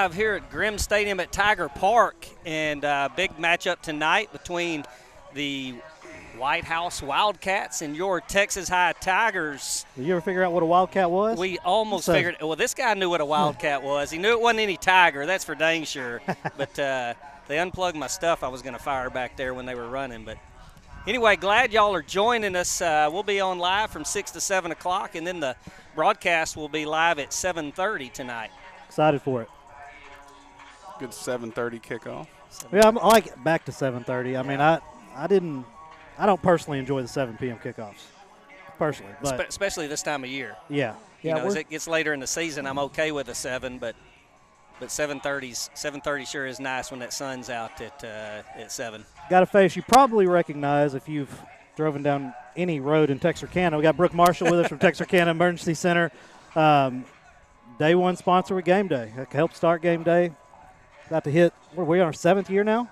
live here at Grimm Stadium at Tiger Park, and big matchup tonight between the Whitehouse Wildcats and your Texas High Tigers. Did you ever figure out what a Wildcat was? We almost figured – well, this guy knew what a Wildcat was. He knew it wasn't any Tiger, that's for dang sure. But they unplugged my stuff I was going to fire back there when they were running. But anyway, glad y'all are joining us. We'll be on live from 6 to 7 o'clock, and then the broadcast will be live at 7:30 tonight. Excited for it. Good 7:30 kickoff. Yeah, I like it back to 7:30. I mean, I don't personally enjoy the 7 p.m. kickoffs, personally. But especially this time of year. Yeah. You know, as it gets later in the season, I'm okay with a 7, but 7:30 sure is nice when that sun's out at 7. Got a face you probably recognize if you've driven down any road in Texarkana. We got Brooke Marshall with us from Texarkana Emergency Center. Day one sponsor with Gameday. Helped start Gameday. About to hit, what are we on our 7th year now?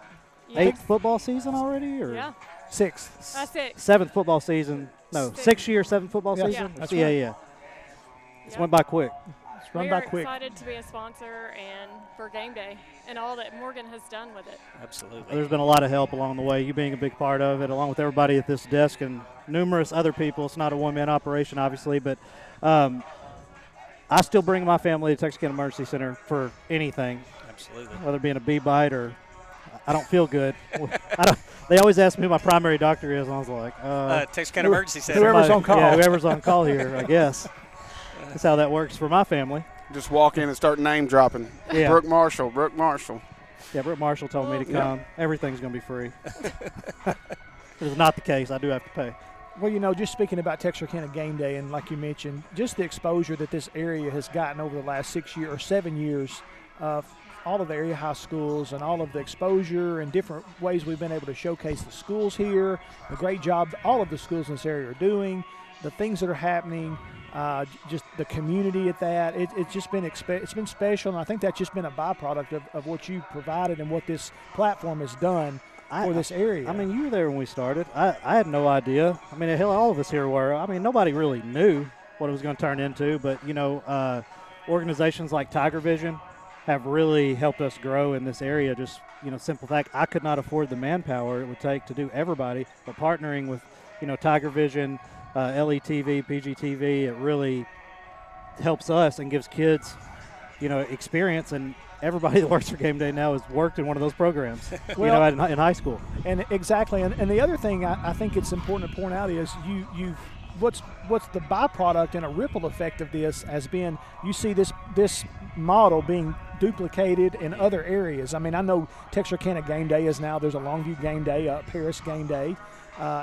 Yeah. 8th football season already? Or Yeah. 6th. That's it. 7th football season. No, 6th year, 7th football season? Yeah. That's Yeah, right. yeah. It's went by quick. It's run We by are quick. excited to be a sponsor and for Game Day and all that Morgan has done with it. Absolutely. There's been a lot of help along the way, you being a big part of it, along with everybody at this desk and numerous other people. It's not a one-man operation, obviously, but I still bring my family to Texarkana Emergency Center for anything, Absolutely. whether it be in a bee bite or I don't feel good. They always ask me who my primary doctor is, and I was like, Texarkana Emergency Center. Whoever's on call. Yeah, whoever's on call here, I guess. That's how that works for my family. Just walk in and start name dropping. Yeah. Brooke Marshall. Yeah, Brooke Marshall told me to come. Everything's going to be free. It's not the case. I do have to pay. Well, you know, just speaking about Texarkana Game Day, and like you mentioned, just the exposure that this area has gotten over the last 6 years or 7 years of all of the area high schools and all of the exposure and different ways we've been able to showcase the schools here, the great job all of the schools in this area are doing, the things that are happening, just the community at that. It's just been it's been special, and I think that's just been a byproduct of what you provided and what this platform has done for this area. I mean, you were there when we started. I had no idea. I mean, hell, all of us here were. I mean, nobody really knew what it was going to turn into, but, you know, organizations like Tiger Vision have really helped us grow in this area. Just, you know, simple fact, I could not afford the manpower it would take to do everybody, but partnering with, you know, Tiger Vision, LETV, PGTV, it really helps us and gives kids, you know, experience. And everybody that works for Game Day now has worked in one of those programs, you know, in high school. And exactly. And the other thing I think it's important to point out is what's the byproduct and a ripple effect of this has been, you see this model being duplicated in other areas. I mean, I know Texarkana Game Day is now, there's a Longview Game Day, Paris Game Day,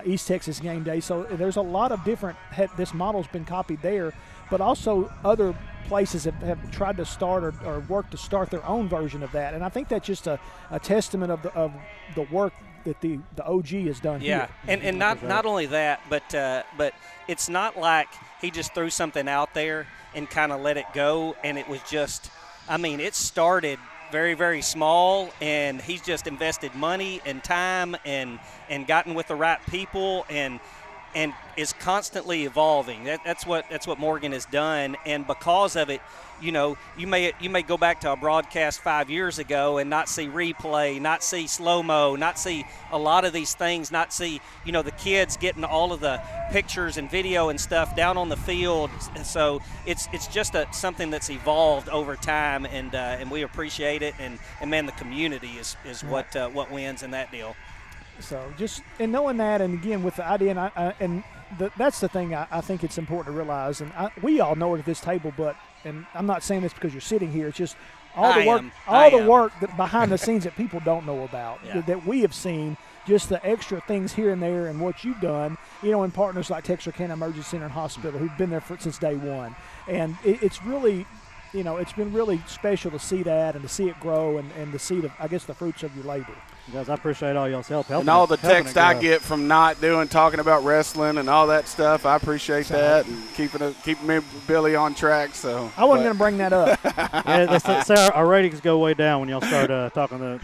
East Texas Game Day. So there's a lot of different, this model's been copied there, but also other places have tried to start or work to start their own version of that. And I think that's just a testament of the work that the OG has done here. Yeah, and not only that, but it's not like he just threw something out there and kind of let it go, and it was just, I mean, it started very, very small, and he's just invested money and time and gotten with the right people and is constantly evolving. That's what Morgan has done, and because of it, you know, you may go back to a broadcast 5 years ago and not see replay, not see slow-mo, not see a lot of these things, not see, you know, the kids getting all of the pictures and video and stuff down on the field. So it's just something that's evolved over time, and we appreciate it, and man, the community is what wins in that deal. So just in knowing that, and again with the idea, that's the thing I think it's important to realize, and we all know it at this table, but and I'm not saying this because you're sitting here. It's just all the work that behind the scenes that people don't know about, that we have seen, just the extra things here and there, and what you've done, you know, in partners like Texarkana Emergency Center and Hospital, who've been there since day one, and it's really, you know, it's been really special to see that and to see it grow and to see the fruits of your labor. Guys, I appreciate all y'all's help. And all the text I get from talking about wrestling and all that stuff, I appreciate that, and keeping me and Billy on track. So I wasn't going to bring that up. Yeah, they say our ratings go way down when y'all start talking to.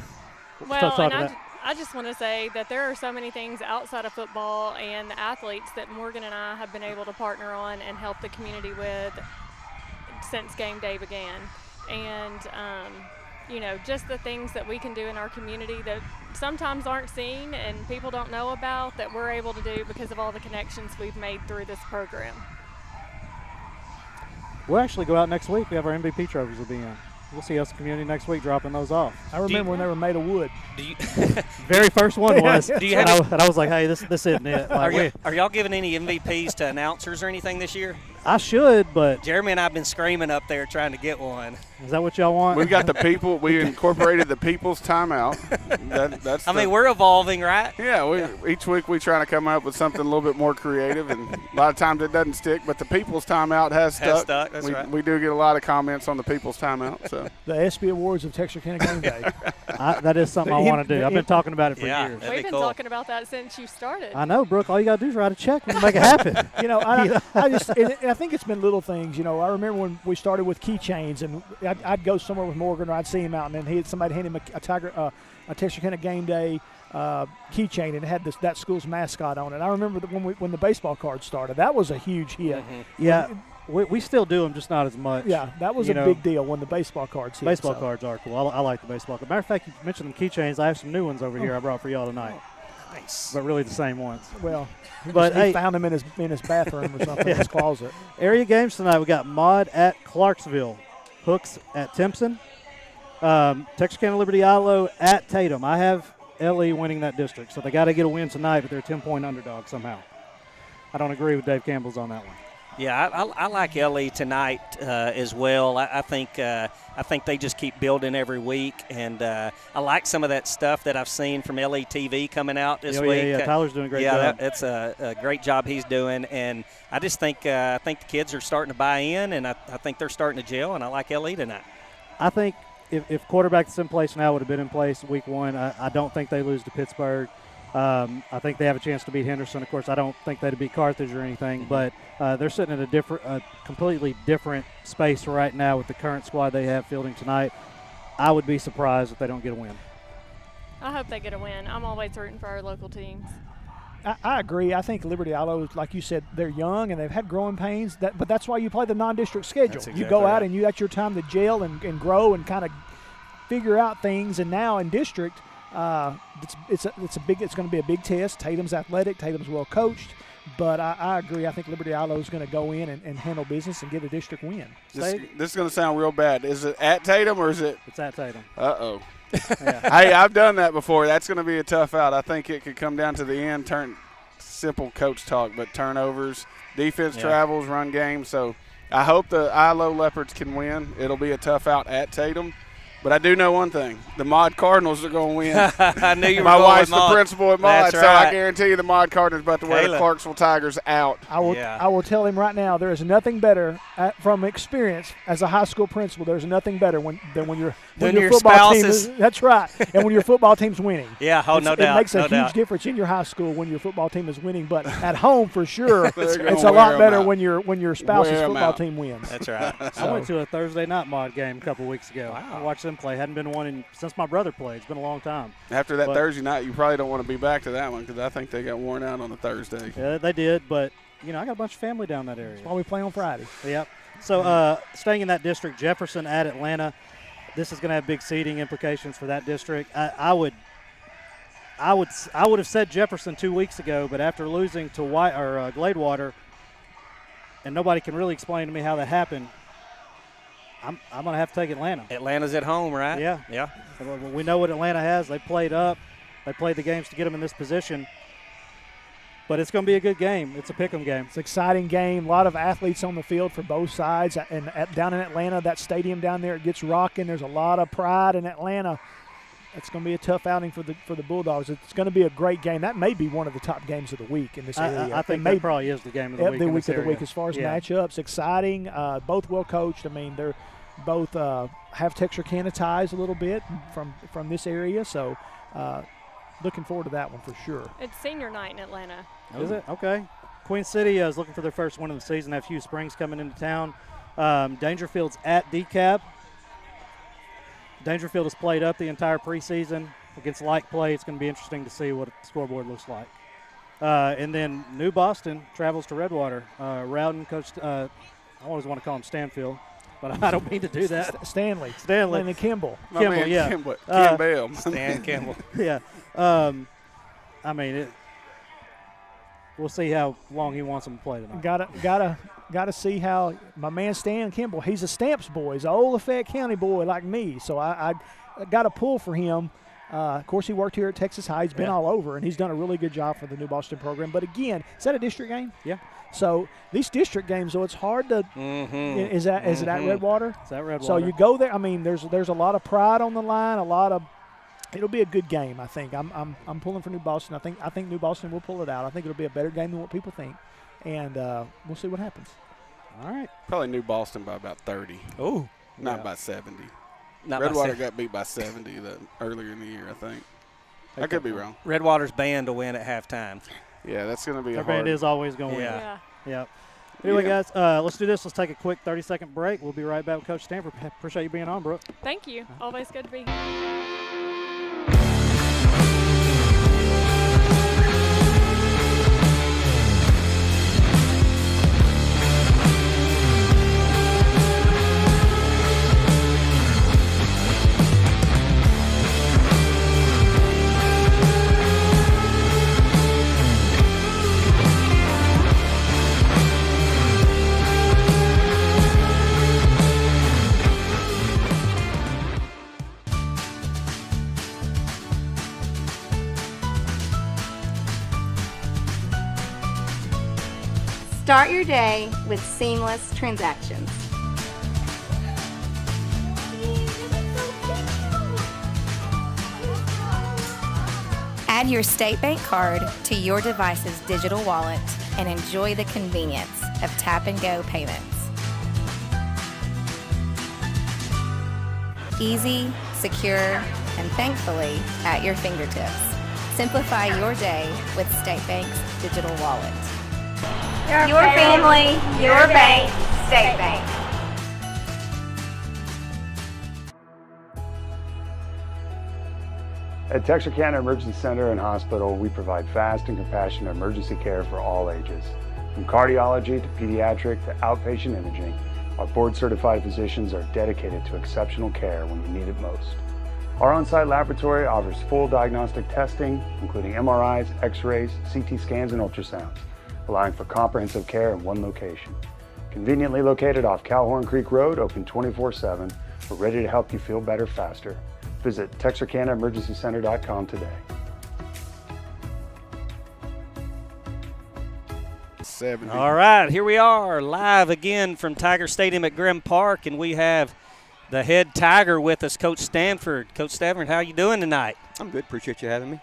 I just want to say that there are so many things outside of football and the athletes that Morgan and I have been able to partner on and help the community with since Game Day began. And just the things that we can do in our community that sometimes aren't seen and people don't know about that we're able to do because of all the connections we've made through this program. We'll actually go out next week. We have our MVP trophies will be in. We'll see us community next week dropping those off. I remember when they were made of wood. Very first one was. Do you and have I was like, hey, this isn't it. Like, are y'all giving any MVPs to announcers or anything this year? I should, but Jeremy and I have been screaming up there trying to get one. is that what y'all want? We've got the people. We incorporated the people's timeout. I mean, we're evolving, right? Yeah, each week we try to come up with something a little bit more creative, and a lot of times it doesn't stick, but the people's timeout has stuck. That's right. We do get a lot of comments on the people's timeout. So The ESPY Awards of Texarkana Gameday. That is something I want to do. I've been talking about it for years. We've been talking about that since you started. I know, Brooke. All you got to do is write a check and make it happen. I think it's been little things. I remember when we started with keychains, and I'd go somewhere with Morgan, or I'd see him out, and then somebody hand him a Texarkana Gameday keychain, and it had that school's mascot on it. I remember when the baseball cards started. That was a huge hit. Mm-hmm. Yeah. We still do them, just not as much. Yeah, that was a big deal when the baseball cards hit. Baseball cards are cool. I like the baseball cards. Matter of fact, you mentioned them keychains. I have some new ones over here I brought for y'all tonight. Nice. But really the same ones. Well, but he found them in his bathroom or something, in his closet. Area games tonight. We got Mod at Clarksville, Hooks at Timpson, Texarkana Liberty Ilo at Tatum. I have LE winning that district, so they got to get a win tonight, but they're a 10-point underdog somehow. I don't agree with Dave Campbell's on that one. Yeah, I like LE tonight as well. I think they just keep building every week, and I like some of that stuff that I've seen from LE TV coming out this week. Yeah, Tyler's doing a great job. Yeah, it's a great job he's doing, and I just think the kids are starting to buy in, and I think they're starting to gel, and I like LE tonight. I think if quarterback that's in place now would have been in place week one, I don't think they lose to Pittsburgh. I think they have a chance to beat Henderson. Of course, I don't think they'd beat Carthage or anything, but they're sitting in a completely different space right now with the current squad they have fielding tonight. I would be surprised if they don't get a win. I hope they get a win. I'm always rooting for our local teams. I agree. I think Liberty Ilo, like you said, they're young and they've had growing pains. But that's why you play the non-district schedule. Exactly you go out right. and that's your time to gel and grow and kind of figure out things. And now in district, it's going to be a big test. Tatum's athletic. Tatum's well coached. But I agree. I think Liberty Ilo is going to go in and handle business and get a district win. this is going to sound real bad. Is it at Tatum or is it? It's at Tatum. Uh-oh. Yeah. Hey, I've done that before. That's going to be a tough out. I think it could come down to the end. Simple coach talk, but turnovers, defense travels, run game. So I hope the ILO Leopards can win. It'll be a tough out at Tatum. But I do know one thing. The Mod Cardinals are going to win. I knew you were My going wife's with the Mod. principal at Mod, That's so right. I guarantee you the Mod Cardinals about to wear the Kayla. Clarksville Tigers out. I will tell him right now, there is nothing better from experience as a high school principal. There's nothing better than when your football team is. That's right. And when your football team's winning. Yeah, no doubt. It makes a huge difference in your high school when your football team is winning. But at home, for sure, it's a lot better when your spouse's football team wins. That's right. I went to a Thursday night Mod game a couple weeks ago. Wow. I watched them play. Hadn't been one since my brother played. It's been a long time. After that But- Thursday night, you probably don't want to be back to that one because I think they got worn out on the Thursday. Yeah, they did, but I got a bunch of family down that area. That's why we play on Friday. Yep. So staying in that district, Jefferson at Atlanta. This is going to have big seeding implications for that district. I would have said Jefferson 2 weeks ago, but after losing to Gladewater, and nobody can really explain to me how that happened, I'm going to have to take Atlanta. Atlanta's at home, right? Yeah. Yeah. We know what Atlanta has. They played up. They played the games to get them in this position. But it's going to be a good game. It's a pick'em game. It's an exciting game. A lot of athletes on the field for both sides. And down in Atlanta, that stadium down there, it gets rocking. There's a lot of pride in Atlanta. It's going to be a tough outing for the Bulldogs. It's going to be a great game. That may be one of the top games of the week in this area. I think that probably is the game of the week. The in week this of the week area. as far as Yeah. matchups. Exciting. Both well coached. I mean, they're both have Texarkana ties a little bit from this area. So looking forward to that one for sure. It's senior night in Atlanta. Is it? Okay. Queen City is looking for their first win of the season. They have Hugh Springs coming into town. Dangerfield's at DeKalb. Dangerfield has played up the entire preseason against like play. It's going to be interesting to see what the scoreboard looks like. And then New Boston travels to Redwater. Rowden coached, I always want to call him Stanfield. but I don't mean to do that. Stanley Stanley. and Kimball. My Kimball, man yeah. Campbell. Stan Kimball. Yeah. I mean, we'll see how long he wants him to play tonight. Gotta see how my man Stan Kimball. He's a Stamps boy. He's an old Lafayette County boy like me. So I got a pull for him. Of course, he worked here at Texas High. He's been all over, and he's done a really good job for the New Boston program. But again, is that a district game? Yeah. So these district games, though, it's hard to. Is it at Redwater? Is that Redwater? So you go there. I mean, there's a lot of pride on the line. It'll be a good game. I think. I'm pulling for New Boston. I think New Boston will pull it out. I think it'll be a better game than what people think, and we'll see what happens. All right. Probably New Boston by about 30. Oh, Not by 70. not Redwater by got beat by 70 earlier in the year, I think. I could be wrong. Redwater's band to win at halftime. Yeah, that's going to be Their a hard. band is always going to win. Yeah. Yeah. Anyway, Yeah. guys, let's do this. Let's take a quick 30-second break. We'll be right back with Coach Stanford. Appreciate you being on, Brooke. Thank you. Always good to be here. Start your day with seamless transactions. Add your State Bank card to your device's digital wallet and enjoy the convenience of tap-and-go payments. Easy, secure, and thankfully at your fingertips. Simplify your day with State Bank's digital wallet. Your family, your bank, State Bank. At Texarkana Emergency Center and Hospital, we provide fast and compassionate emergency care for all ages. From cardiology to pediatric to outpatient imaging, our board-certified physicians are dedicated to exceptional care when you need it most. Our on-site laboratory offers full diagnostic testing, including MRIs, X-rays, CT scans, and ultrasounds, allowing for comprehensive care in one location. Conveniently located off Calhoun Creek Road, open 24/7, we're ready to help you feel better faster. Visit TexarkanaEmergencyCenter.com today. 70. All right, here we are live again from Tiger Stadium at Grimm Park, and we have the head Tiger with us, Coach Stanford. Coach Stanford, how you doing tonight? I'm good. Appreciate you having me.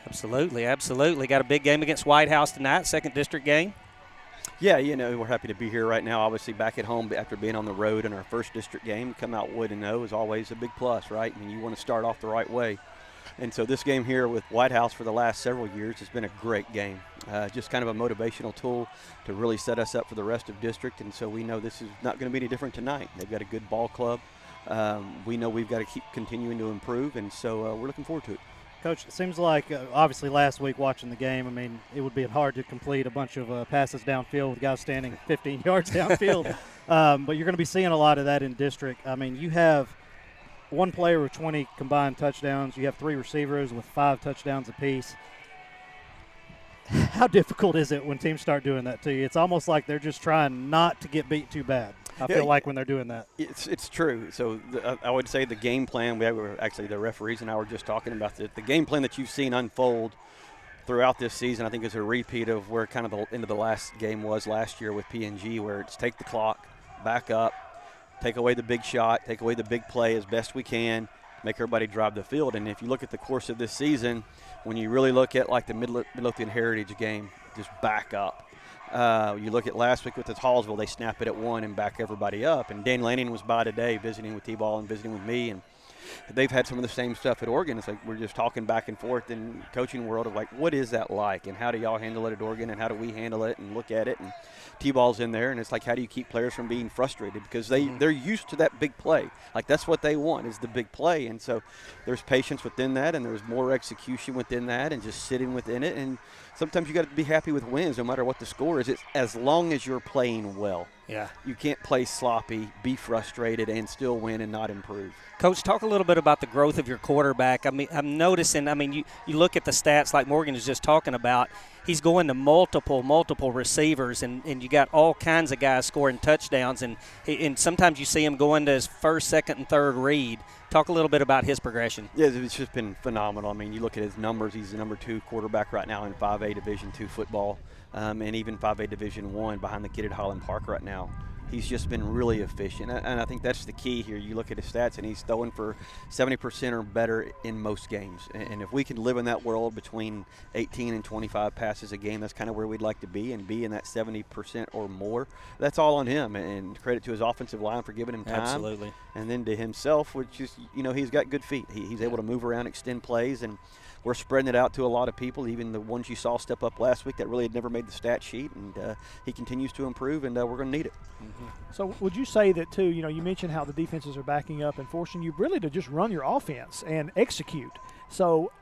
Absolutely, absolutely. Got a big game against Whitehouse tonight, second district game. Yeah, we're happy to be here right now. Obviously, back at home after being on the road in our first district game, come out 1-0 is always a big plus, right? I mean, you want to start off the right way. And so this game here with Whitehouse for the last several years has been a great game. Just kind of a motivational tool to really set us up for the rest of district. And so we know this is not going to be any different tonight. They've got a good ball club. We know we've got to keep continuing to improve, and so we're looking forward to it. Coach, it seems like obviously last week watching the game, I mean, it would be hard to complete a bunch of passes downfield with guys standing 15 yards downfield. But you're going to be seeing a lot of that in district. I mean, you have one player with 20 combined touchdowns. You have 3 receivers with 5 touchdowns apiece. How difficult is it when teams start doing that to you? It's almost like they're just trying not to get beat too bad. I feel like when they're doing that. It's true. So I would say the game plan, the referees and I were just talking about the game plan that you've seen unfold throughout this season, I think is a repeat of where kind of the end of the last game was last year with P&G, where it's take the clock, back up, take away the big shot, take away the big play as best we can, make everybody drive the field. And if you look at the course of this season, when you really look at like the Midlothian Heritage game, just back up. You look at last week with the Hallsville, they snap it at 1 and back everybody up. And Dan Lanning was by today visiting with T-Ball and visiting with me, and they've had some of the same stuff at Oregon. It's like we're just talking back and forth in coaching world of like, what is that like, and how do y'all handle it at Oregon, and how do we handle it and look at it? And T-Ball's in there, and it's like, how do you keep players from being frustrated? Because they're used to that big play. Like, that's what they want is the big play. And so there's patience within that, and there's more execution within that, and just sitting within it. And sometimes you got to be happy with wins no matter what the score is. It's as long as you're playing well. Yeah. You can't play sloppy, be frustrated, and still win and not improve. Coach, talk a little bit about the growth of your quarterback. I mean, I'm noticing, you look at the stats like Morgan is just talking about. He's going to multiple receivers, and you got all kinds of guys scoring touchdowns, and sometimes you see him going to his first, second, and third read. Talk a little bit about his progression. Yeah, it's just been phenomenal. I mean, you look at his numbers. He's the number 2 quarterback right now in 5A Division II football, and even 5A Division I behind the kid at Highland Park right now. He's just been really efficient, and I think that's the key here. You look at his stats, and he's throwing for 70% or better in most games. And if we can live in that world between 18 and 25 passes a game, that's kind of where we'd like to be, and be in that 70% or more. That's all on him, and credit to his offensive line for giving him time. Absolutely. And then to himself, which is, he's got good feet. He's able to move around, extend plays, and we're spreading it out to a lot of people, even the ones you saw step up last week that really had never made the stat sheet, and he continues to improve, and we're going to need it. Mm-hmm. So would you say that, too, you mentioned how the defenses are backing up and forcing you really to just run your offense and execute. So,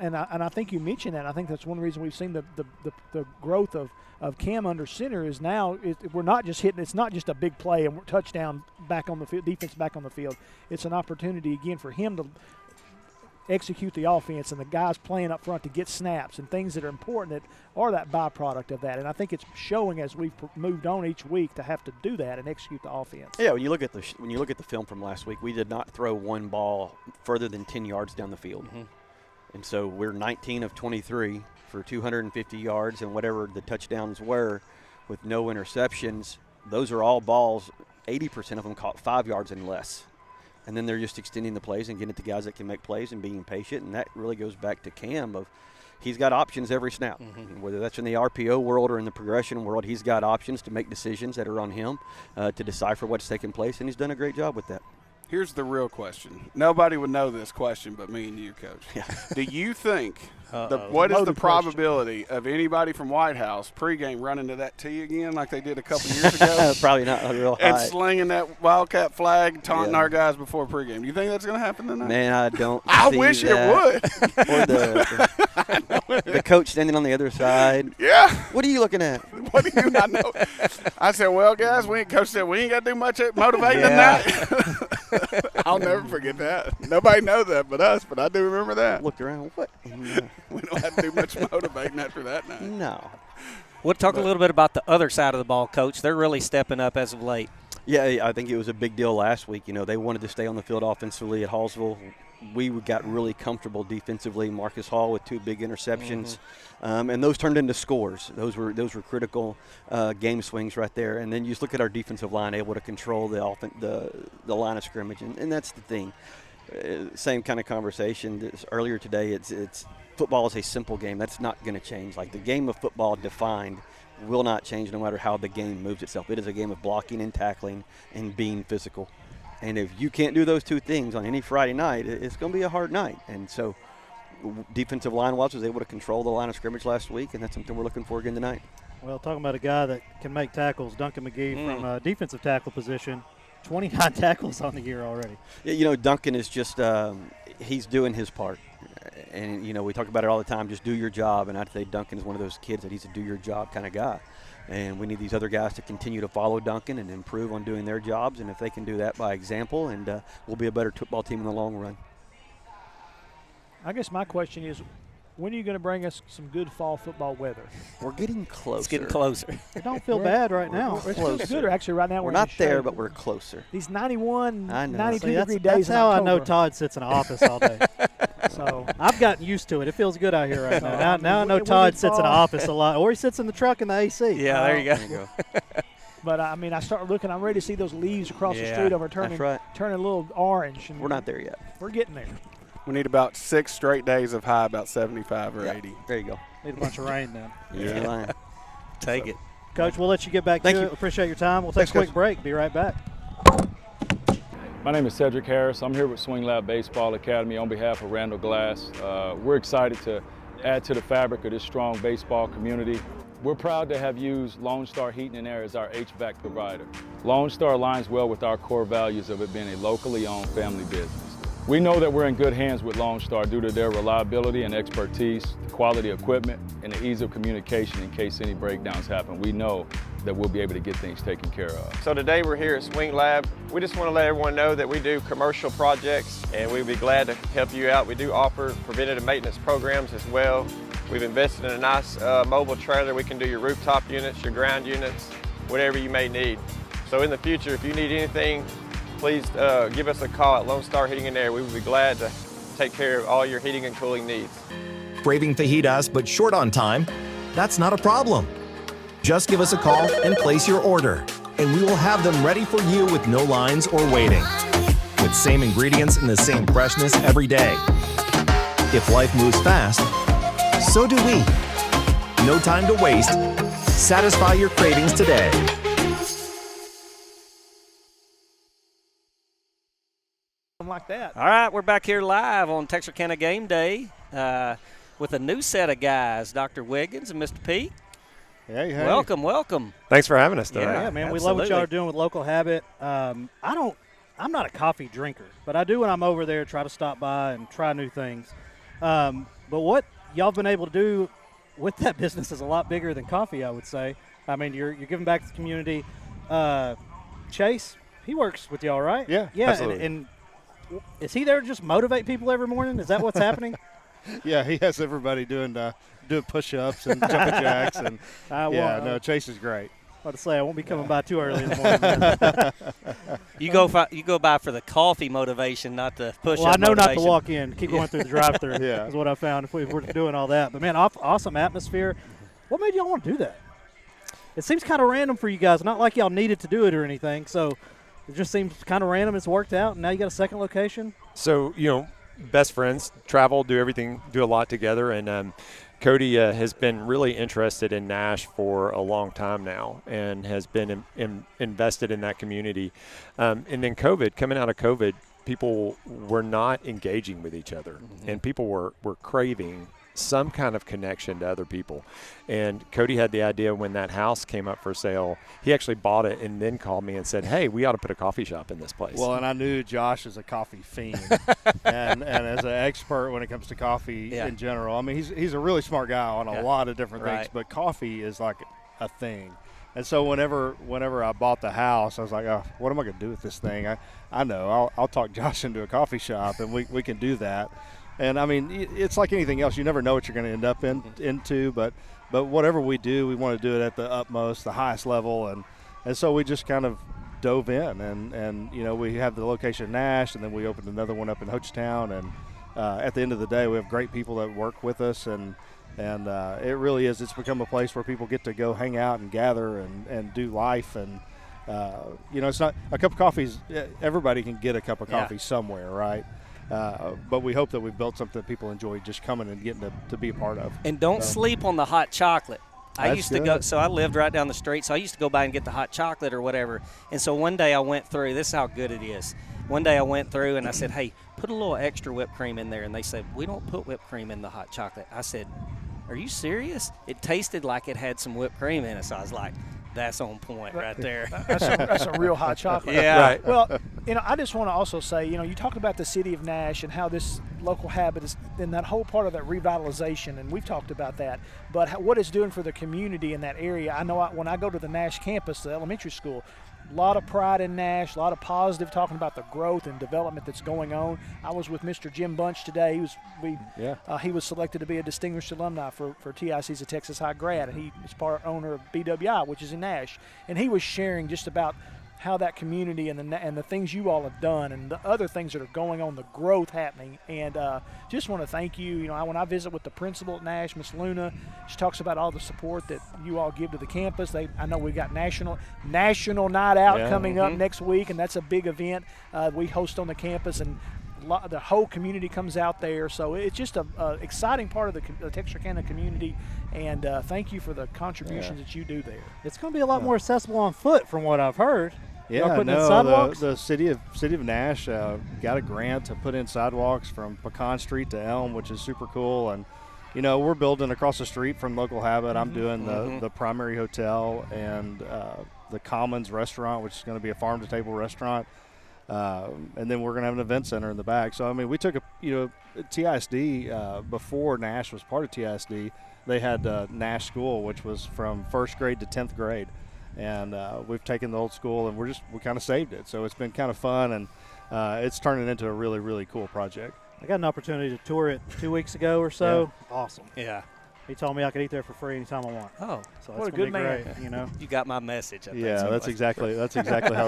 and I think you mentioned that. I think that's one reason we've seen the growth of Cam under center is now we're not just hitting. It's not just a big play and we're touchdown back on the field, defense back on the field. It's an opportunity, again, for him to execute the offense and the guys playing up front to get snaps and things that are important that are that byproduct of that. And I think it's showing as we've moved on each week to have to do that and execute the offense. Yeah, when you look at the film from last week, we did not throw one ball further than 10 yards down the field. Mm-hmm. And so we're 19 of 23 for 250 yards and whatever the touchdowns were with no interceptions. Those are all balls, 80% of them caught 5 yards and less. And then they're just extending the plays and getting it to guys that can make plays and being patient. And that really goes back to Cam of he's got options every snap. Mm-hmm. Whether that's in the RPO world or in the progression world, he's got options to make decisions that are on him to decipher what's taking place, and he's done a great job with that. Here's the real question. Nobody would know this question but me and you, Coach. Yeah. Do you think what is the probability of anybody from Whitehouse pregame running to that tee again like they did a couple years ago? Probably not real high. And slinging that Wildcat flag, taunting our guys before pregame. Do you think that's going to happen tonight? Man, I don't I see wish that. it would. Or the coach standing on the other side. Yeah. What are you looking at? What do you not know? I said, well, guys, Coach said, we ain't got to do much motivating tonight. I'll never forget that. Nobody knows that but us, but I do remember that. Looked around. What? We don't have to do much motivating after that night. No. We'll talk a little bit about the other side of the ball, Coach. They're really stepping up as of late. Yeah, I think it was a big deal last week. They wanted to stay on the field offensively at Hallsville. We got really comfortable defensively. Marcus Hall with 2 big interceptions, and those turned into scores. Those were critical game swings right there. And then you just look at our defensive line, able to control the line of scrimmage, and that's the thing. Same kind of conversation earlier today. It's football is a simple game. That's not going to change. Like the game of football defined will not change no matter how the game moves itself. It is a game of blocking and tackling and being physical. And if you can't do those 2 things on any Friday night, it's going to be a hard night. And so defensive line-wise was able to control the line of scrimmage last week, and that's something we're looking for again tonight. Well, talking about a guy that can make tackles, Duncan McGee from a defensive tackle position, 29 tackles on the year already. Yeah, Duncan is just he's doing his part. And, we talk about it all the time, just do your job. And I'd say Duncan is one of those kids that he's a do-your-job kind of guy. And we need these other guys to continue to follow Duncan and improve on doing their jobs. And if they can do that by example, and we'll be a better football team in the long run. I guess my question is, when are you going to bring us some good fall football weather? We're getting closer. It's getting closer. It don't feel bad right now. It feels good. Actually, right now we're not there, but we're closer. These 91, 92 See, degree days. That's how in October. I know Todd sits in an office all day. So I've gotten used to it. It feels good out here right now. Now I know Todd sits in an office a lot, or he sits in the truck in the AC. Yeah, there you go. But I start looking. I'm ready to see those leaves across the street over turning a little orange. And we're not there yet. We're getting there. We need about 6 straight days of high, about 75 or 80. There you go. Need a bunch of rain then. Yeah. Take it. Coach, we'll let you get back to it. Appreciate your time. We'll take a quick break. Be right back. My name is Cedric Harris. I'm here with Swing Lab Baseball Academy on behalf of Randall Glass. We're excited to add to the fabric of this strong baseball community. We're proud to have used Lone Star Heating and Air as our HVAC provider. Lone Star aligns well with our core values of it being a locally owned family business. We know that we're in good hands with Lone Star due to their reliability and expertise, the quality equipment, and the ease of communication in case any breakdowns happen. We know that we'll be able to get things taken care of. So today we're here at Swing Lab. We just want to let everyone know that we do commercial projects and we'd be glad to help you out. We do offer preventative maintenance programs as well. We've invested in a nice mobile trailer. We can do your rooftop units, your ground units, whatever you may need. So in the future, if you need anything, please give us a call at Lone Star Heating and Air. We would be glad to take care of all your heating and cooling needs. Craving fajitas but short on time? That's not a problem. Just give us a call and place your order, and we will have them ready for you with no lines or waiting. With same ingredients and the same freshness every day. If life moves fast, so do we. No time to waste. Satisfy your cravings today. Like that. All right, we're back here live on Texarkana Game Day with a new set of guys, Dr. Wiggins and Mr. Pete. Hey. Welcome. Thanks for having us today. Yeah, man, absolutely. we love what y'all are doing with Local Habit. I'm not a coffee drinker, but I do when I'm over there try to stop by and try new things. But what y'all been able to do with that business is a lot bigger than coffee, I would say. I mean, you're giving back to the community. Chase, he works with y'all, right? Yeah, absolutely. And is he there to just motivate people every morning? Is that what's happening? Yeah, he has everybody doing push-ups and jumping jacks, and Chase is great. About to say I won't be coming by too early in the morning. You go by for the coffee motivation, not the push-up. Well, I know motivation. not to walk in. Keep going through the drive-thru. Yeah, is what I found if we were doing all that. But man, awesome atmosphere. What made y'all want to do that? It seems kind of random for you guys. Not like y'all needed to do it or anything. So it just seems kind of random. It's worked out, and now you got a second location. So best friends, travel, do everything, do a lot together, and Cody has been really interested in Nash for a long time now and has been invested in that community. And then coming out of COVID, people were not engaging with each other, and people were craving some kind of connection to other people. And Cody had the idea when that house came up for sale. He actually bought it and then called me and said, hey, we ought to put a coffee shop in this place. Well, and I knew Josh is a coffee fiend and as an expert when it comes to coffee in general. I mean, he's a really smart guy on a lot of different things, but coffee is like a thing. And so whenever I bought the house, I was like, oh, what am I going to do with this thing? I know. I'll talk Josh into a coffee shop, and we can do that. And, I mean, it's like anything else. You never know what you're going to end up into, but whatever we do, we want to do it at the utmost, the highest level. And so we just kind of dove in. And we have the location in Nash, and then we opened another one up in Hochtown. And at the end of the day, we have great people that work with us. And it really is. It's become a place where people get to go hang out and gather and do life. And, it's not – a cup of coffee – everybody can get a cup of coffee somewhere, right? But we hope that we've built something that people enjoy just coming and getting to be a part of. And don't sleep on the hot chocolate. I used to go, so I lived right down the street, so I used to go by and get the hot chocolate or whatever. And so one day I went through, this is how good it is. One day I went through and I said, hey, put a little extra whipped cream in there. And they said, we don't put whipped cream in the hot chocolate. I said, are you serious? It tasted like it had some whipped cream in it. So I was like, that's on point right there. That's a real hot chocolate. Yeah. Right. Well, I just want to also say, you talked about the city of Nash and how this local habit is in that whole part of that revitalization, and we've talked about that. But what it's doing for the community in that area, I know when I go to the Nash campus, the elementary school, a lot of pride in Nash, a lot of positive talking about the growth and development that's going on. I was with Mr. Jim Bunch today. He was selected to be a distinguished alumni for TIC. He's a Texas High grad, and he is part owner of BWI, which is in Nash. And he was sharing just about how that community and the things you all have done and the other things that are going on, the growth happening. And just want to thank you. When I visit with the principal at Nash, Miss Luna, she talks about all the support that you all give to the campus. I know we got National Night Out coming up next week, and that's a big event we host on the campus, and the whole community comes out there. So it's just an exciting part of the Texarkana community, and thank you for the contributions that you do there. It's going to be a lot more accessible on foot from what I've heard. Yeah, the city of Nash got a grant to put in sidewalks from Pecan Street to Elm, which is super cool. And we're building across the street from Local Habit. I'm doing the Primary Hotel and the Commons restaurant, which is going to be a farm to table restaurant. And then we're going to have an event center in the back. So, I mean, we took TISD, before Nash was part of TISD, they had Nash School, which was from 1st grade to 10th grade. And we've taken the old school and we kind of saved it. So it's been kind of fun, and it's turning into a really, really cool project. I got an opportunity to tour it 2 weeks ago or so. Yeah. Awesome. Yeah. He told me I could eat there for free anytime I want. Oh, so what a good man! Great, you know, you got my message. I think. Yeah, that's exactly how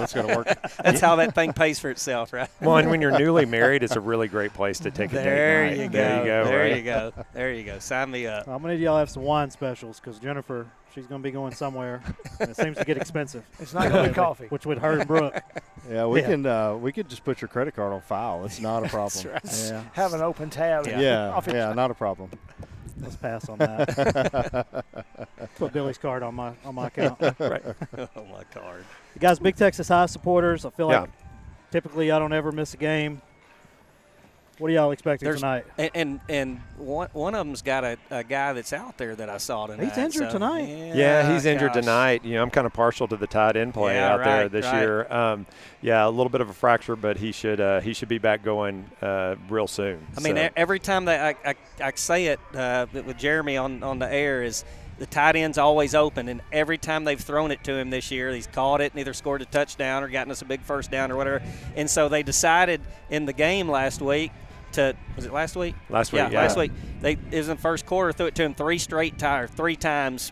that's going to work. That's how that thing pays for itself, right? Well, and when you're newly married, it's a really great place to take a date night. There you go. There right? you go. There you go. Sign me up. I'm gonna need y'all to have some wine specials because Jennifer, she's gonna be going somewhere, and it seems to get expensive. It's not gonna be coffee, which would her and Brooke. Yeah, we could just put your credit card on file. It's not a problem. That's right. Yeah. Have an open tab. Yeah, not a problem. Let's pass on that. Put Billy's card on my account. Right. On my card. You guys, big Texas High supporters. I feel like typically I don't ever miss a game. What are y'all expecting tonight? And one of them's got a guy that's out there that I saw tonight. He's injured tonight. Yeah, he's injured tonight. You know, I'm kind of partial to the tight end play out there this year. A little bit of a fracture, but he should be back going real soon. I mean, every time that I say it with Jeremy on the air is the tight end's always open, and every time they've thrown it to him this year, he's caught it and either scored a touchdown or gotten us a big first down or whatever. And so they decided in the game last week was it last week? Last week, last week. It was in the first quarter, threw it to him three times,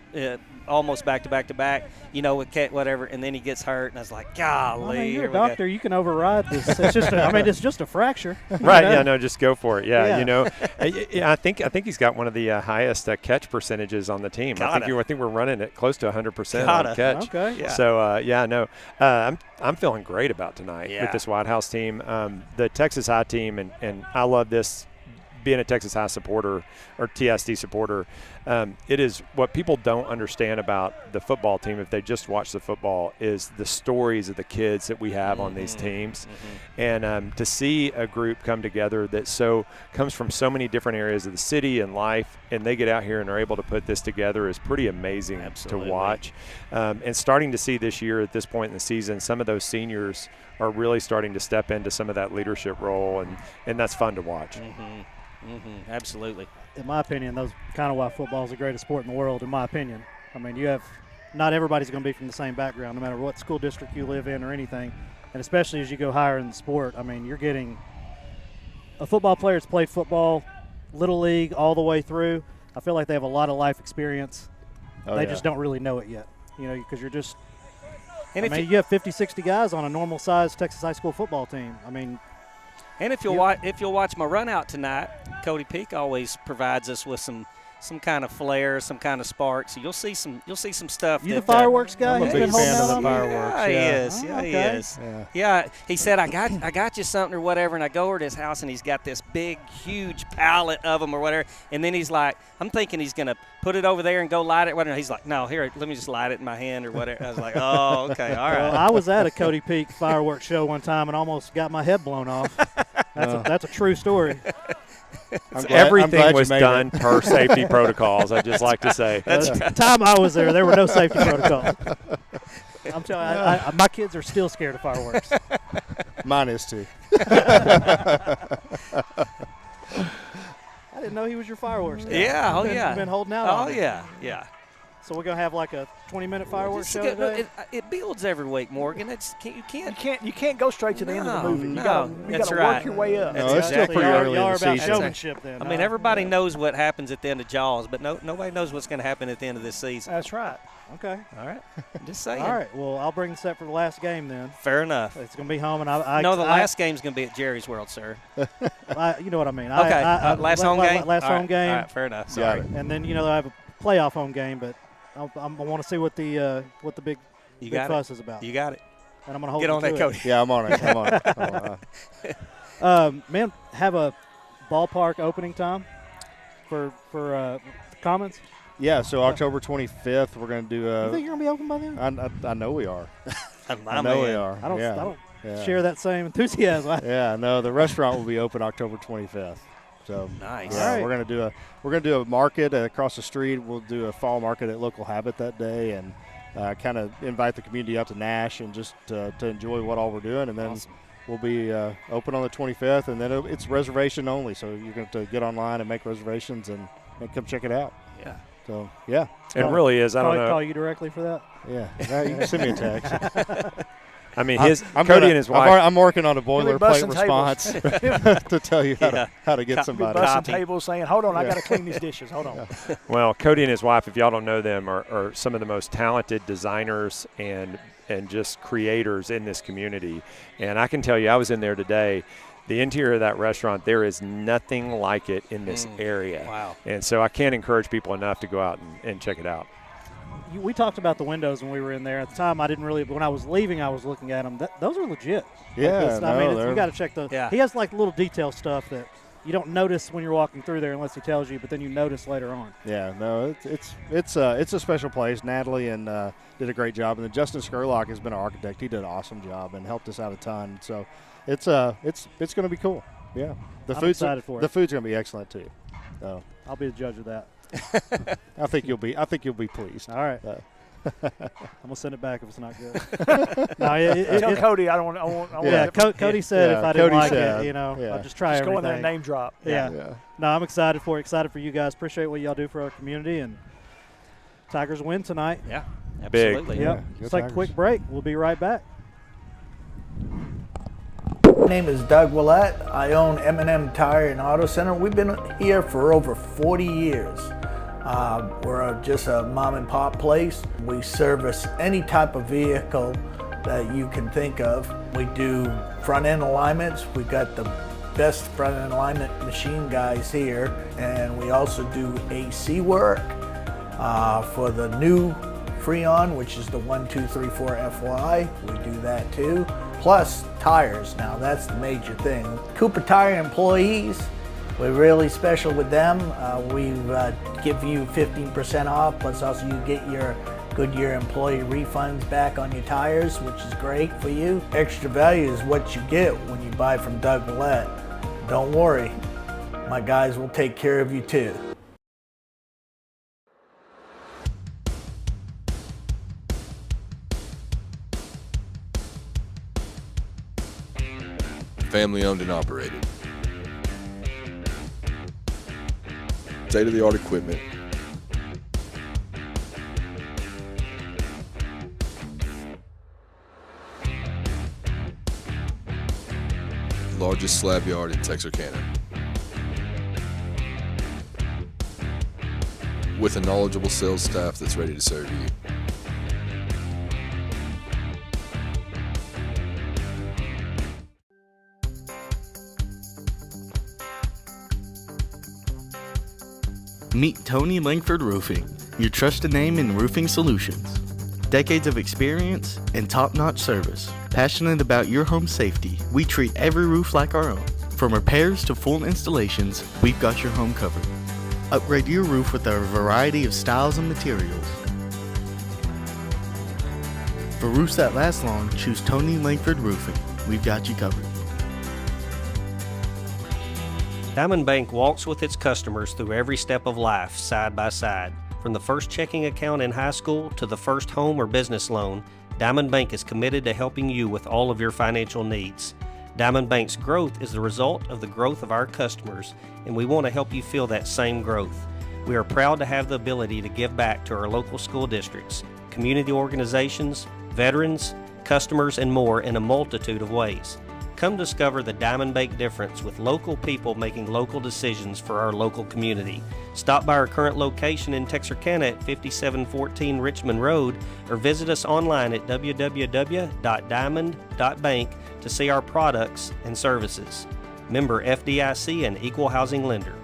almost back to back, you know, with whatever, and then he gets hurt, and I was like, golly. I mean, you're a doctor. You can override this. It's just it's just a fracture. Right, you know? Yeah, no, just go for it. Yeah. You know, I think he's got one of the highest catch percentages on the team. I think we're running it close to 100% on catch. Okay. Yeah. So, I'm feeling great about tonight with this Whitehouse team. The Texas High team, and I love this, being a Texas High supporter or TSD supporter, it is what people don't understand about the football team if they just watch the football is the stories of the kids that we have on these teams. And to see a group come together that comes from so many different areas of the city and life, and they get out here and are able to put this together is pretty amazing to watch. And starting to see this year at this point in the season, some of those seniors are really starting to step into some of that leadership role, and that's fun to watch. Absolutely. In my opinion, those kind of why football is the greatest sport in the world, in my opinion. I mean, not everybody's going to be from the same background, no matter what school district you live in or anything. And especially as you go higher in the sport, I mean, you're getting a football player that's played football, little league, all the way through. I feel like they have a lot of life experience. They just don't really know it yet, you know, because you're just – you have 50, 60 guys on a normal-sized Texas high school football team. I mean – and if you'll watch my run out tonight, Cody Peak always provides us with some kind of flair, some kind of spark. So you'll see some stuff. You the fireworks guy? I'm a big fan of the fireworks. Yeah, he is. Yeah, he is. Yeah, he said I got you something or whatever, and I go over to his house and he's got this big, huge pallet of them or whatever, and then he's like, I'm thinking he's gonna put it over there and go light it. Whatever. He's like, no, here, let me just light it in my hand or whatever. I was like, oh, okay, all right. Well, I was at a Cody Peak fireworks show one time and almost got my head blown off. That's a true story. Everything was done per safety protocols, I'd just like to say. The time I was there were no safety protocols. I'm telling you, my kids are still scared of fireworks. Mine is too. I didn't know he was your fireworks guy. Yeah, You've been holding out on it. Yeah. So we're gonna have like a 20-minute fireworks show today. It builds every week, Morgan. You can't go straight to the end of the movie. You gotta work your way up. No, it's still pretty early in the season. Showmanship then. I mean, everybody knows what happens at the end of Jaws, but nobody knows what's going to happen at the end of this season. That's right. Okay. All right. Just saying. All right. Well, I'll bring the set for the last game then. Fair enough. It's going to be home, and the last game's going to be at Jerry's World, sir. You know what I mean. Okay. Last home game. Last home game. All right. Fair enough. Sorry. And then I have a playoff home game, but I want to see what the big fuss is about. You got it. And I'm going to hold Get on that, Cody. Yeah, I'm on it. Man, have a ballpark opening time for comments. Yeah, so October 25th, we're going to do you think you're going to be open by then? I know we are. I know we are. I don't share that same enthusiasm. Yeah, no, the restaurant will be open October 25th. So nice. Yeah, we're gonna do a market across the street. We'll do a fall market at Local Habit that day, and kind of invite the community out to Nash and just to enjoy what all we're doing. And then we'll be open on the 25th, and then it's reservation only. So you're going to get online and make reservations and come check it out. Yeah. So, yeah. It really is. I don't know. Call you directly for that? Yeah. You can send me a text. I mean, Cody and his wife. I'm working on a boilerplate response to tell you how to get somebody. Busting tables saying, hold on, I got to clean these dishes. Hold on. Well, Cody and his wife, if y'all don't know them, are some of the most talented designers and just creators in this community. And I can tell you, I was in there today. The interior of that restaurant, there is nothing like it in this area. Wow. And so I can't encourage people enough to go out and check it out. We talked about the windows when we were in there. At the time, I didn't really. When I was leaving, I was looking at them. Those are legit. Yeah, you got to check those. Yeah. He has like little detail stuff that you don't notice when you're walking through there unless he tells you, but then you notice later on. Yeah, no, it's a special place. Natalie did a great job, and then Justin Skurlock has been our architect. He did an awesome job and helped us out a ton. So it's going to be cool. Yeah, I'm excited for it. The food's going to be excellent too. So I'll be the judge of that. I think you'll be pleased. All right. I'm gonna send it back if it's not good. Tell Cody I don't want. Yeah, Cody said if I didn't like it, I'll just try everything. Go in there and name drop. Yeah. No, I'm excited for you guys. Appreciate what y'all do for our community, and Tigers win tonight. Yeah, absolutely. Big. Yep. Let's take a quick break. We'll be right back. My name is Doug Willett. I own M&M Tire and Auto Center. We've been here for over 40 years. We're just a mom and pop place. We service any type of vehicle that you can think of. We do front end alignments. We've got the best front end alignment machine guys here. And we also do AC work for the new Freon, which is the 1234 FY. We do that too. Plus tires. Now that's the major thing. Cooper Tire employees, we're really special with them. We give you 15% off, plus also you get your Goodyear employee refunds back on your tires, which is great for you. Extra value is what you get when you buy from Doug Willett. Don't worry, my guys will take care of you too. Family owned and operated. State-of-the-art equipment. Largest slab yard in Texarkana. With a knowledgeable sales staff that's ready to serve you. Meet Tony Langford Roofing, your trusted name in roofing solutions. Decades of experience and top-notch service. Passionate about your home safety, we treat every roof like our own. From repairs to full installations, we've got your home covered. Upgrade your roof with our variety of styles and materials. For roofs that last long, choose Tony Langford Roofing. We've got you covered. Diamond Bank walks with its customers through every step of life, side by side. From the first checking account in high school to the first home or business loan, Diamond Bank is committed to helping you with all of your financial needs. Diamond Bank's growth is the result of the growth of our customers, and we want to help you feel that same growth. We are proud to have the ability to give back to our local school districts, community organizations, veterans, customers, and more in a multitude of ways. Come discover the Diamond Bank difference with local people making local decisions for our local community. Stop by our current location in Texarkana at 5714 Richmond Road or visit us online at www.diamond.bank to see our products and services. Member FDIC and Equal Housing Lender.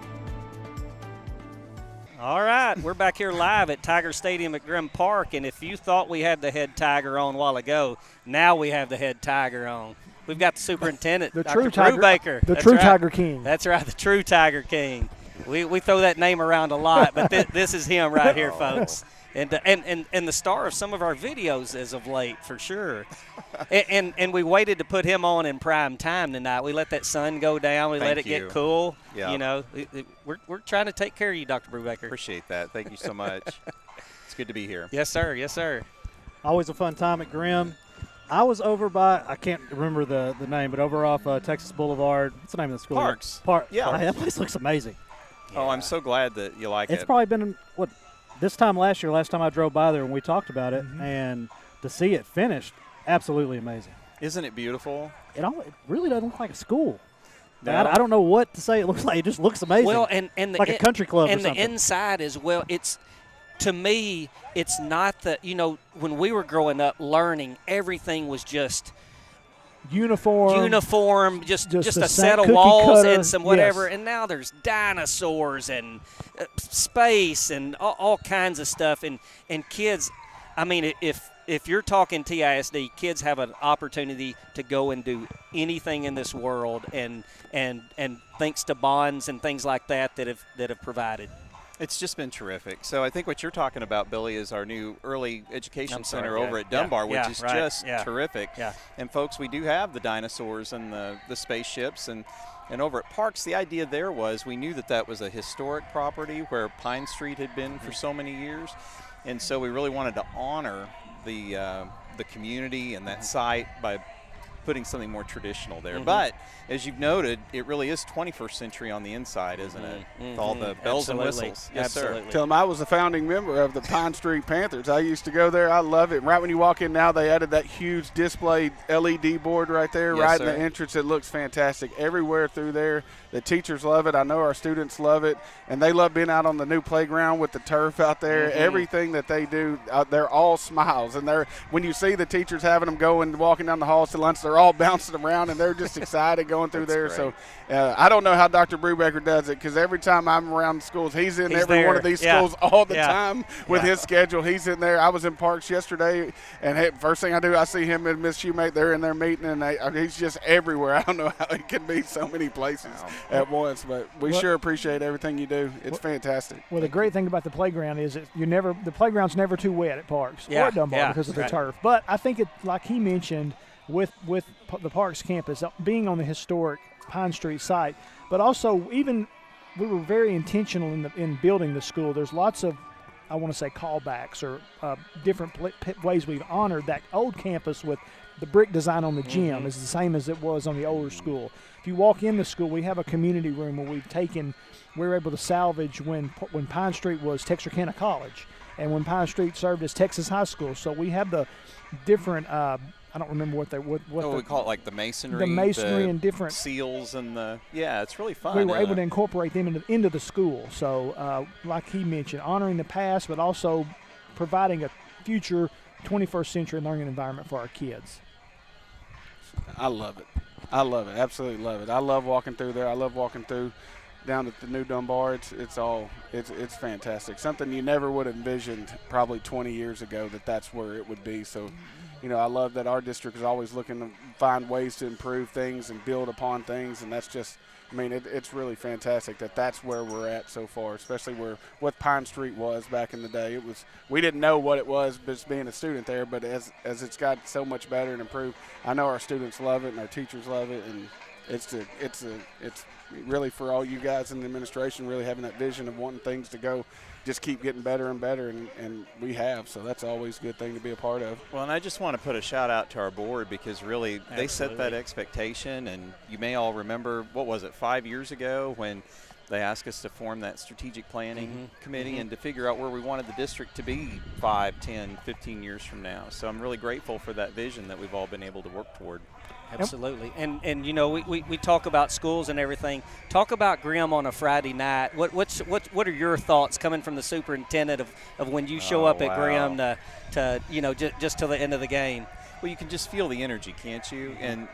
All right, we're back here live at Tiger Stadium at Grimm Park, and if you thought we had the head Tiger on a while ago, now we have the head Tiger on. We've got the superintendent, the Dr. true Tiger, Brubaker. The true Tiger King. That's right, the true Tiger King. We throw that name around a lot, but this is him right here, folks. And the star of some of our videos as of late, for sure. And we waited to put him on in prime time tonight. We let that sun go down. We let it get cool. Yeah. You know, we're trying to take care of you, Dr. Brubaker. Appreciate that. Thank you so much. It's good to be here. Yes, sir. Yes, sir. Always a fun time at Grimm. I was over by, I can't remember the name, but over off Texas Boulevard. What's the name of the school? Parks. Yeah. That place looks amazing. Yeah. Oh, I'm so glad that you like it. It's probably been, this time last time I drove by there and we talked about it, and to see it finished, absolutely amazing. Isn't it beautiful? It really doesn't look like a school. No. I don't know what to say. It looks like it just looks amazing. Well, and like a country club and or something. the inside as well. To me, it's not when we were growing up learning, everything was just uniform, just a set of walls and some whatever. Yes. And now there's dinosaurs and space and all kinds of stuff. And kids, I mean, if you're talking TISD, kids have an opportunity to go and do anything in this world, and thanks to bonds and things like that have provided. It's just been terrific. So I think what you're talking about, Billy, is our new early education center over at Dunbar, which is just terrific. Yeah. And folks, we do have the dinosaurs and the spaceships, and over at Parks, the idea there was we knew that was a historic property where Pine Street had been for so many years, and so we really wanted to honor the community and that site by putting something more traditional there. But as you've noted, it really is 21st century on the inside, isn't it? With all the bells and whistles. Yes, sir. Tell them I was a founding member of the Pine Street Panthers. I used to go there. I love it. Right when you walk in now, they added that huge display LED board right there, right in the entrance. It looks fantastic everywhere through there. The teachers love it. I know our students love it, and they love being out on the new playground with the turf out there. Everything that they do, they're all smiles. And when you see the teachers having them go and walking down the halls to lunch, they're all bouncing around, and they're just excited going through there. Great. So I don't know how Dr. Brubaker does it, because every time I'm around the schools, he's in every one of these schools all the time with his schedule. He's in there. I was in Parks yesterday, and first thing I do, I see him and Miss Shoemate. They're in their meeting, and he's just everywhere. I don't know how he can be so many places at once, but we sure appreciate everything you do. It's fantastic. Well, the great thing about the playground is that the playground's never too wet at Parks or at Dunbar because of the turf. But I think like he mentioned, with the Parks campus being on the historic Pine Street site, but also even we were very intentional in building the school. There's lots of, I want to say, callbacks or different ways we've honored that old campus with the brick design on the gym is the same as it was on the older school. If you walk in the school, we have a community room where we're able to salvage when Pine Street was Texarkana College and when Pine Street served as Texas High School. So we have the different I don't remember what we call it, like the masonry. The masonry and different seals and it's really fun. We were able to incorporate them into the school. So like he mentioned, honoring the past, but also providing a future 21st century learning environment for our kids. I love it. Absolutely love it. I love walking through there. I love walking through down at the new Dunbar. It's fantastic. Something you never would have envisioned probably 20 years ago that's where it would be. So, I love that our district is always looking to find ways to improve things and build upon things, and that's just, it's really fantastic that's where we're at so far, especially what Pine Street was back in the day. We didn't know what it was just being a student there, but as it's got so much better and improved, I know our students love it and our teachers love it, and it's really for all you guys in the administration really having that vision of wanting things to go just keep getting better and better, and we have, so that's always a good thing to be a part of. Well, and I just want to put a shout out to our board, because really they set that expectation, and you may all remember, 5 years ago when they asked us to form that strategic planning committee and to figure out where we wanted the district to be 5, 10, 15 years from now. So I'm really grateful for that vision that we've all been able to work toward. Absolutely. And we talk about schools and everything. Talk about Grimm on a Friday night. What are your thoughts coming from the superintendent of when you show up at Grimm to just till the end of the game? Well, you can just feel the energy, can't you? And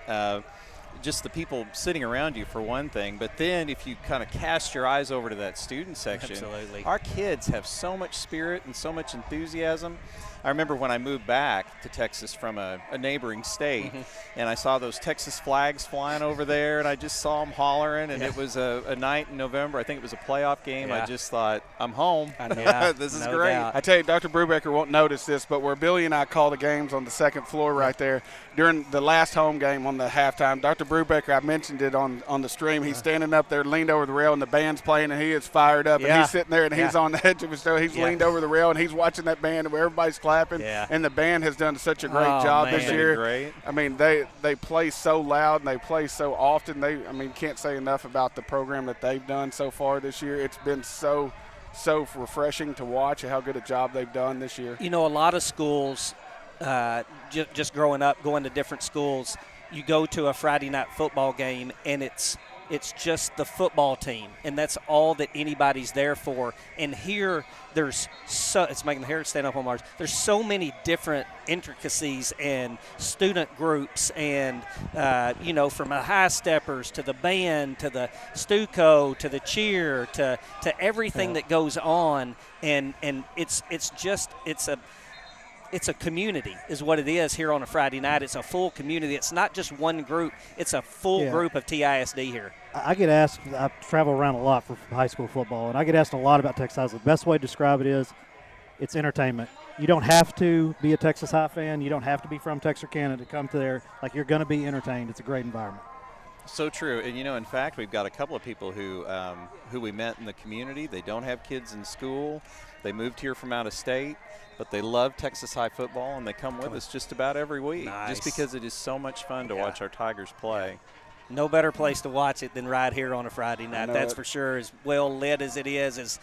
just the people sitting around you, for one thing. But then if you kind of cast your eyes over to that student section, absolutely, our kids have so much spirit and so much enthusiasm. I remember when I moved back to Texas from a neighboring state, and I saw those Texas flags flying over there, and I just saw them hollering, and it was a night in November. I think it was a playoff game. I just thought, I'm home. This is great. Doubt. I tell you, Dr. Brubaker won't notice this, but where Billy and I call the games on the second floor right there, during the last home game on the halftime, Dr. Brubaker, I mentioned it on the stream, he's standing up there, leaned over the rail, and the band's playing, and he is fired up, and he's sitting there, and he's on the edge of his toe. He's leaned over the rail, and he's watching that band, and everybody's clapping. clapping. Yeah. And the band has done such a great job this year. Great. I mean, they play so loud and they play so often. Can't say enough about the program that they've done so far this year. It's been so refreshing to watch how good a job they've done this year. A lot of schools, just growing up, going to different schools, you go to a Friday night football game and it's just the football team, and that's all that anybody's there for. And here, it's making the hair stand up on Mars. There's so many different intricacies and student groups, and from the high steppers to the band to the Stuco to the cheer to everything that goes on, and it's a community is what it is here on a Friday night. It's a full community. It's not just one group. It's a full group of TISD here. I get asked, I travel around a lot for high school football, and I get asked a lot about Texas High. The best way to describe it is it's entertainment. You don't have to be a Texas High fan. You don't have to be from Texarkana to come to there. Like, you're going to be entertained. It's a great environment. So true. And, in fact, we've got a couple of people who we met in the community. They don't have kids in school. They moved here from out of state, but they love Texas High football, and they come with us just about every week just because it is so much fun to watch our Tigers play. No better place to watch it than right here on a Friday night. That's for sure. As well lit as it is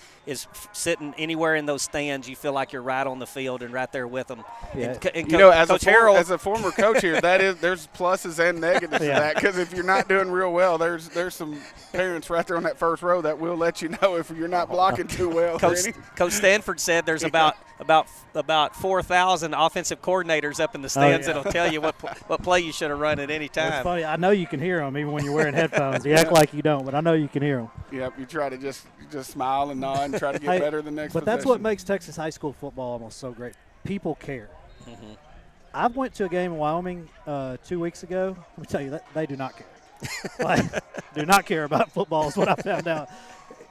sitting anywhere in those stands, you feel like you're right on the field and right there with them. Yeah. And as a former coach here, there's pluses and negatives to that, because if you're not doing real well, there's some parents right there on that first row that will let you know if you're not blocking too well. Coach Stanford said there's about 4,000 offensive coordinators up in the stands that'll tell you what play you should have run at any time. It's funny. I know you can hear them even when you're wearing headphones. You act like you don't, but I know you can hear them. Yep, you try to just smile and nod and try to get better the next But possession. that's what makes Texas high school football almost so great. People care. Mm-hmm. I went to a game in Wyoming 2 weeks ago. Let me tell you, they do not care. Do not care about football is what I found out.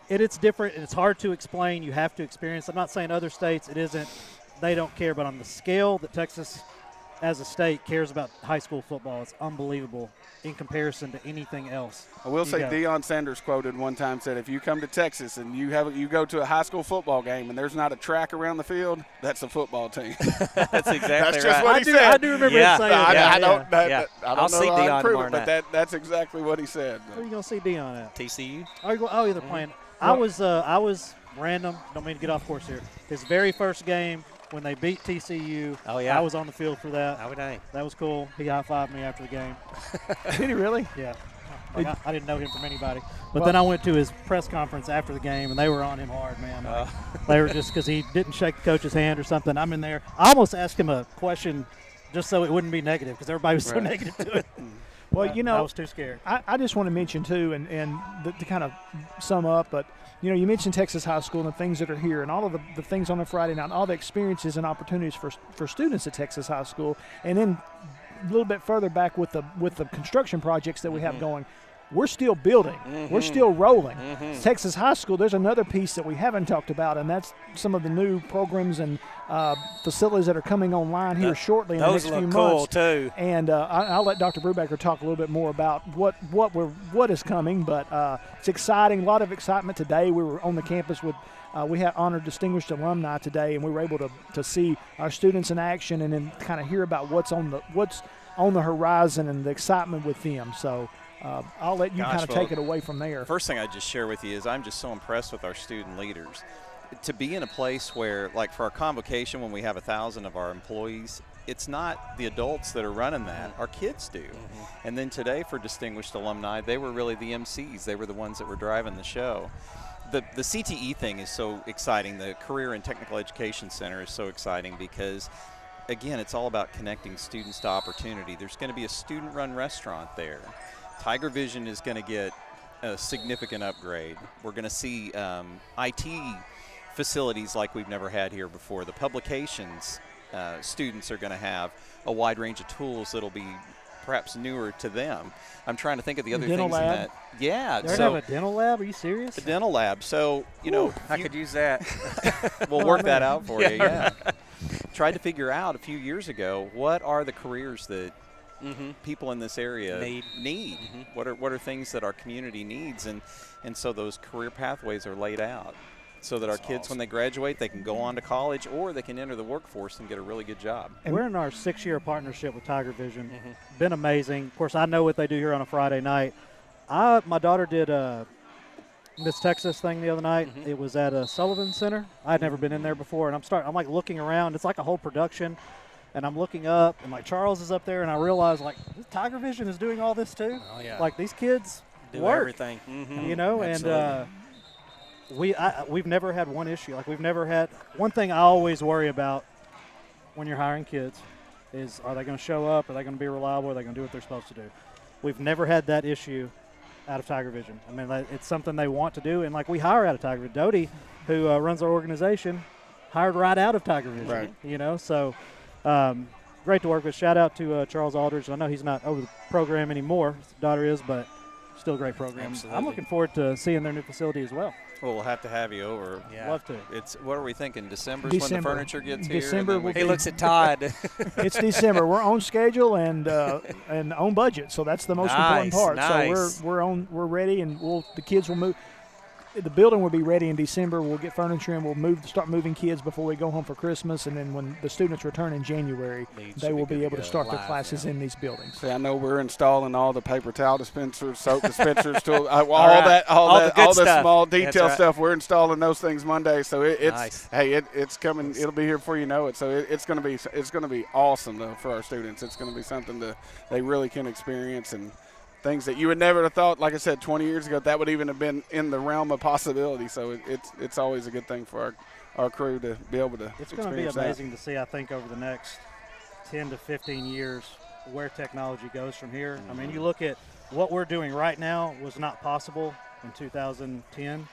It's different, and it's hard to explain. You have to experience. I'm not saying other states it isn't. They don't care, but on the scale that Texas as a state cares about high school football, it's unbelievable in comparison to anything else. I will say Deion Sanders quoted one time, said, if you come to Texas and you go to a high school football game and there's not a track around the field, that's a football team. That's exactly that's just right. what he said. I do remember him saying that. I don't I'll see know Deion prove tomorrow it, but that's exactly what he said. Where are you going to see Deion at? TCU. Oh, they're playing. I was random. Don't mean to get off course here. His very first game, when they beat TCU, I was on the field for that. That was cool. He high-fived me after the game. Did he really? Yeah. I didn't know him from anybody. But then I went to his press conference after the game, and they were on him hard, man. They were just because he didn't shake the coach's hand or something. I'm in there. I almost asked him a question just so it wouldn't be negative because everybody was so negative to it. Well, I was too scared. I just want to mention, too, and to kind of sum up, but you mentioned Texas High School and the things that are here and all of the things on a Friday night, and all the experiences and opportunities for students at Texas High School. And then a little bit further back with the construction projects that we have going. We're still building. We're still rolling. Texas High School, there's another piece that we haven't talked about, and that's some of the new programs and facilities that are coming online here shortly in the next few months. Those look cool, too. And I'll let Dr. Brubaker talk a little bit more about what is coming, but it's exciting. A lot of excitement today. We were on the campus with we had honored distinguished alumni today, and we were able to see our students in action and then kind of hear about what's on the horizon and the excitement with them. So I'll let you kind of take it away from there. First thing I'd just share with you is I'm just so impressed with our student leaders. To be in a place where, like for our convocation when we have 1,000 of our employees, it's not the adults that are running that, our kids do. And then today for Distinguished Alumni, they were really the MCs. They were the ones that were driving the show. The CTE thing is so exciting. The Career and Technical Education Center is so exciting because, again, it's all about connecting students to opportunity. There's going to be a student-run restaurant there. Tiger Vision is going to get a significant upgrade. We're going to see IT facilities like we've never had here before. The publications students are going to have a wide range of tools that'll be perhaps newer to them. I'm trying to think of the other things in that. Yeah. They're going to have a dental lab? Are you serious? A dental lab. So, I could use that. We'll work that out for you, yeah. Tried to figure out a few years ago, what are the careers that people in this area need. What are things that our community needs, and so those career pathways are laid out. so that our kids, when they graduate, they can go on to college or they can enter the workforce and get a really good job. And we're in our 6-year partnership with Tiger Vision. Been amazing. Of course, I know what they do here on a Friday night. My daughter did a Miss Texas thing the other night. It was at a Sullivan Center. I had never been in there before, and I'm like looking around. It's like a whole production, and I'm looking up, and like Charles is up there, and I realize like Tiger Vision is doing all this too. Oh yeah. Like these kids do work, everything. you know, and we've never had one issue. Like we've never had one thing I always worry about when you're hiring kids is, are they going to show up? Are they going to be reliable? Are they going to do what they're supposed to do? We've never had that issue out of Tiger Vision. I mean, it's something they want to do, and like we hire out of Tiger Vision. Doty, who runs our organization, hired right out of Tiger Vision. Right. You know, so great to work with. Shout out to Charles Aldridge. I know he's not over the program anymore. His daughter is, but still a great program. Absolutely. I'm looking forward to seeing their new facility as well. Well, we'll have to have you over. Yeah. Love to. It's what are we thinking? December's when the furniture gets December here. And then He looks at Todd. It's December. We're on schedule and on budget, so that's the most important part. Nice. So we're ready, and the kids will move. The building will be ready in December. We'll get furniture and we'll start moving kids before we go home for Christmas, and then when the students return in January, they will be able to start their classes in these buildings. See, I know we're installing all the paper towel dispensers, soap dispensers, all the small detail stuff. We're installing those things Monday, so it's coming. It'll be here before you know it. So it's going to be awesome though for our students. It's going to be something that they really can experience, and things that you would never have thought, like I said, 20 years ago, that would even have been in the realm of possibility. So it's always a good thing for our crew to be able to It's going to be amazing to see, I think, over the next 10 to 15 years where technology goes from here. I mean, you look at what we're doing right now was not possible in 2010.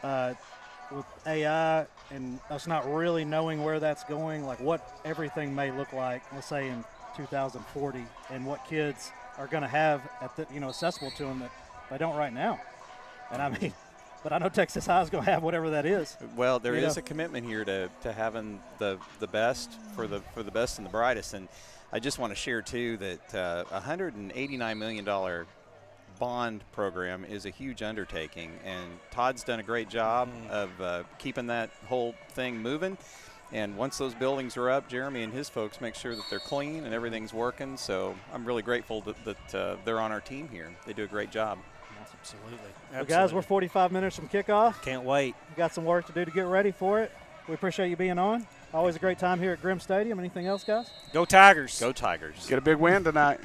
With AI and us not really knowing where that's going, like what everything may look like, let's say in 2040, and what kids are going to have accessible to them that they don't right now. And I mean, but I know Texas High is going to have whatever that is. Well, there is a commitment here to having the best for the best and the brightest. And I just want to share too that $189 million bond program is a huge undertaking, and Todd's done a great job of keeping that whole thing moving. And once those buildings are up, Jeremy and his folks make sure that they're clean and everything's working. So I'm really grateful that they're on our team here. They do a great job. Absolutely. Well, guys, we're 45 minutes from kickoff. Can't wait. We've got some work to do to get ready for it. We appreciate you being on. Always a great time here at Grimm Stadium. Anything else, guys? Go Tigers. Go Tigers. Get a big win tonight.